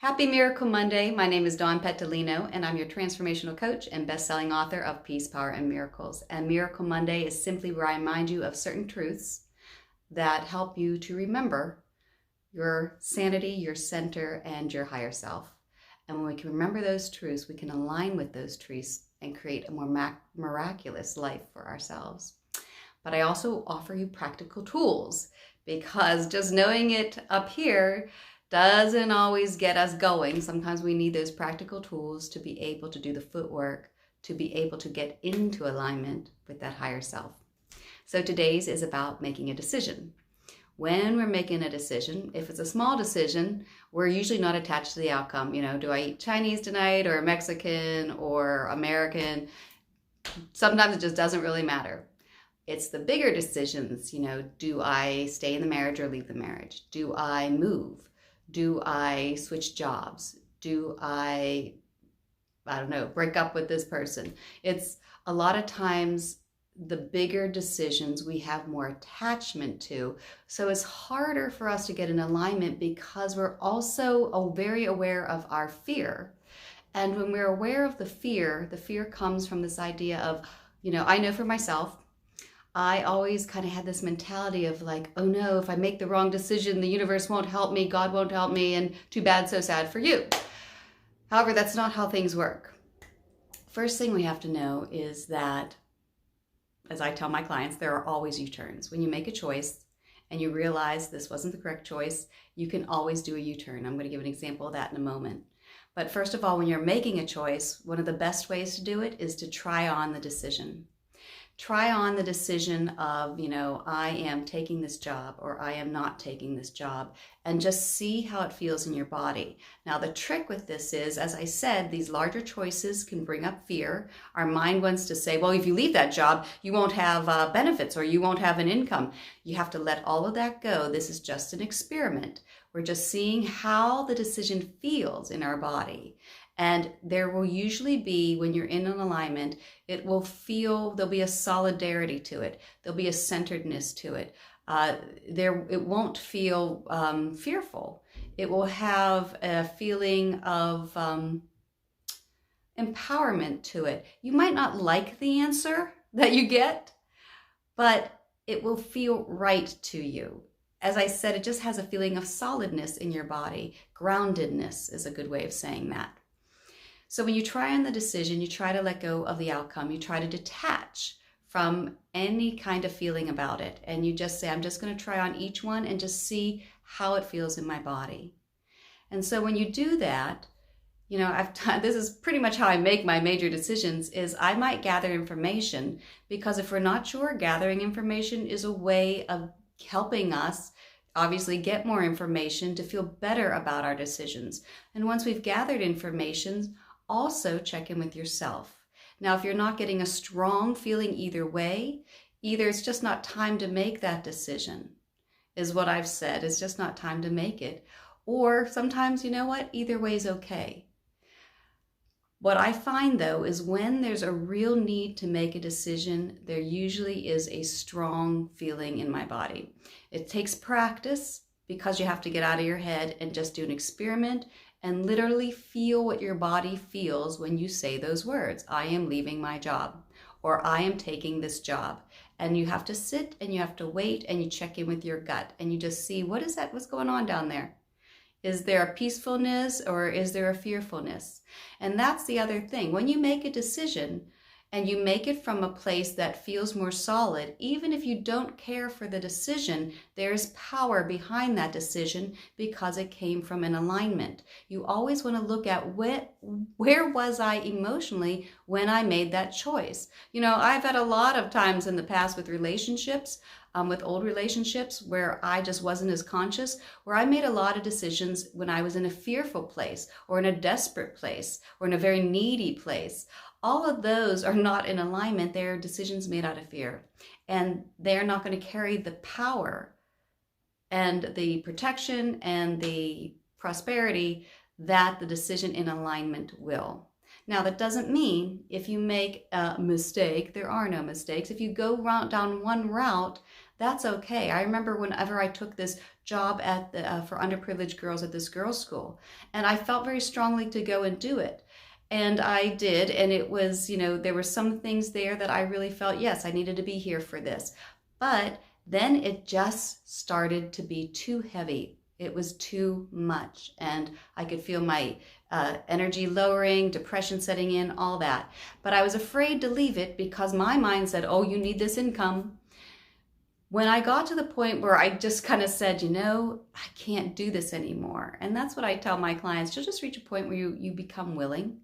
Happy Miracle Monday. My name is Dawn Petalino, and I'm your transformational coach and best-selling author of Peace, Power, and Miracles. And Miracle Monday is simply where I remind you of certain truths that help you to remember your sanity, your center, and your higher self. And when we can remember those truths, we can align with those truths and create a more miraculous life for ourselves. But I also offer you practical tools, because just knowing it up here doesn't always get us going. Sometimes we need those practical tools to be able to do the footwork, to be able to get into alignment with that higher self. So today's is about making a decision. When we're making a decision, if it's a small decision, we're usually not attached to the outcome. You know, do I eat Chinese tonight or Mexican or American? Sometimes it just doesn't really matter. It's the bigger decisions, do I stay in the marriage or leave the marriage? Do I move? Do I switch jobs? Do I don't know, break up with this person? It's a lot of times the bigger decisions we have more attachment to. So it's harder for us to get in alignment because we're also very aware of our fear. And when we're aware of the fear comes from this idea of, I know for myself, I always kind of had this mentality of like, oh no, if I make the wrong decision, the universe won't help me, God won't help me, and too bad, so sad for you. However, that's not how things work. First thing we have to know is that, as I tell my clients, there are always U-turns. When you make a choice and you realize this wasn't the correct choice, you can always do a U-turn. I'm going to give an example of that in a moment. But first of all, when you're making a choice, one of the best ways to do it is to try on the decision. Try on the decision of, I am taking this job or I am not taking this job, and just see how it feels in your body. Now, the trick with this is, as I said, these larger choices can bring up fear. Our mind wants to say, well, if you leave that job, you won't have benefits or you won't have an income. You have to let all of that go. This is just an experiment. We're just seeing how the decision feels in our body. And there will usually be, when you're in an alignment, it will feel, there'll be a solidarity to it. There'll be a centeredness to it. It won't feel fearful. It will have a feeling of empowerment to it. You might not like the answer that you get, but it will feel right to you. As I said, it just has a feeling of solidness in your body. Groundedness is a good way of saying that. So when you try on the decision, you try to let go of the outcome. You try to detach from any kind of feeling about it. And you just say, I'm just going to try on each one and just see how it feels in my body. And so when you do that, this is pretty much how I make my major decisions, is I might gather information, because if we're not sure, gathering information is a way of helping us obviously get more information to feel better about our decisions. And once we've gathered information, also check in with yourself. Now, if you're not getting a strong feeling either way, either it's just not time to make that decision, is what I've said. It's just not time to make it. Or sometimes, either way is okay. What I find, though, is when there's a real need to make a decision, there usually is a strong feeling in my body. It takes practice, because you have to get out of your head and just do an experiment and literally feel what your body feels when you say those words. I am leaving my job, or I am taking this job. And you have to sit and you have to wait and you check in with your gut and you just see, what's going on down there? Is there a peacefulness or is there a fearfulness? And that's the other thing. When you make a decision and you make it from a place that feels more solid, even if you don't care for the decision, there's power behind that decision because it came from an alignment. You always want to look at where was I emotionally when I made that choice? I've had a lot of times in the past with relationships, with old relationships where I just wasn't as conscious, where I made a lot of decisions when I was in a fearful place or in a desperate place or in a very needy place. All of those are not in alignment. They're decisions made out of fear, and they're not going to carry the power and the protection and the prosperity that the decision in alignment will. Now, that doesn't mean if you make a mistake, there are no mistakes. If you go down one route That's okay. I remember whenever I took this job at for underprivileged girls at this girls' school, and I felt very strongly to go and do it. And I did, and it was, there were some things there that I really felt, yes, I needed to be here for this. But then it just started to be too heavy. It was too much, and I could feel my energy lowering, depression setting in, all that. But I was afraid to leave it because my mind said, oh, you need this income. When I got to the point where I just kind of said, I can't do this anymore. And that's what I tell my clients. You'll just reach a point where you become willing.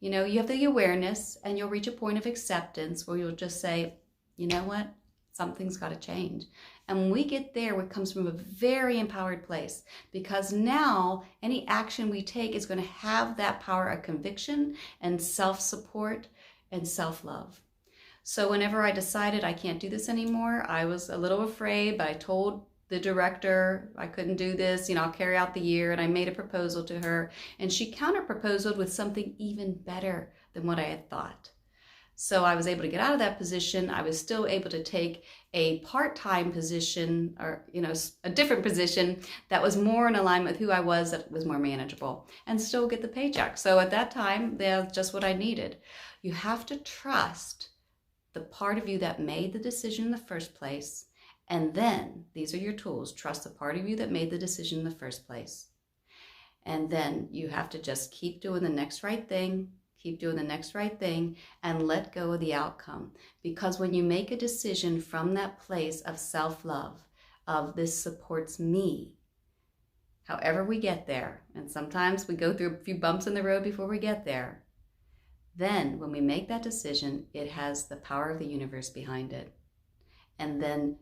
You have the awareness, and you'll reach a point of acceptance where you'll just say, you know what? Something's got to change. And when we get there, it comes from a very empowered place, because now any action we take is going to have that power of conviction and self-support and self-love. So whenever I decided I can't do this anymore, I was a little afraid, but I told the director I couldn't do this, I'll carry out the year, and I made a proposal to her, and she counter-proposed with something even better than what I had thought. So I was able to get out of that position. I was still able to take a part-time position, or a different position that was more in alignment with who I was, that was more manageable, and still get the paycheck. So at that time, that's just what I needed. You have to trust the part of you that made the decision in the first place. And then, these are your tools. Trust the part of you that made the decision in the first place. And then you have to just keep doing the next right thing, keep doing the next right thing, and let go of the outcome. Because when you make a decision from that place of self-love, of this supports me, however we get there, and sometimes we go through a few bumps in the road before we get there, then when we make that decision, it has the power of the universe behind it. And then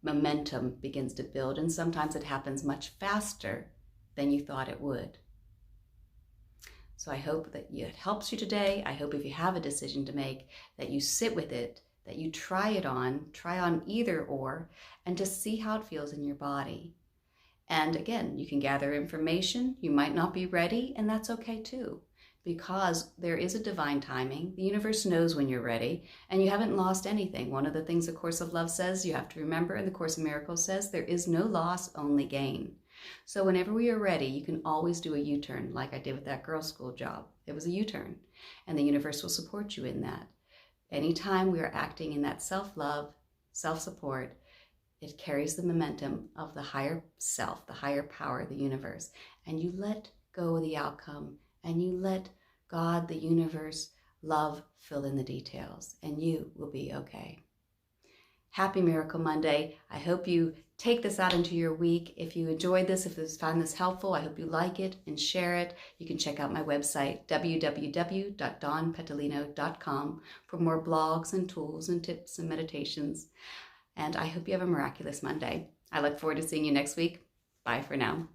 momentum begins to build, and sometimes it happens much faster than you thought it would. So I hope that it helps you today. I hope if you have a decision to make, that you sit with it, that you try on either or, and just see how it feels in your body. And again, you can gather information. You might not be ready, and that's okay too, because there is a divine timing. The universe knows when you're ready, and you haven't lost anything. One of the things the Course of Love says, you have to remember, and the Course of Miracles says, there is no loss, only gain. So whenever we are ready, you can always do a U-turn, like I did with that girls' school job. It was a U-turn, and the universe will support you in that. Anytime we are acting in that self-love, self-support, it carries the momentum of the higher self, the higher power, the universe, and you let go of the outcome, and you let God, the universe, love fill in the details, and you will be okay. Happy Miracle Monday. I hope you take this out into your week. If you enjoyed this, if you found this helpful, I hope you like it and share it. You can check out my website, www.dawnpetalino.com, for more blogs and tools and tips and meditations. And I hope you have a miraculous Monday. I look forward to seeing you next week. Bye for now.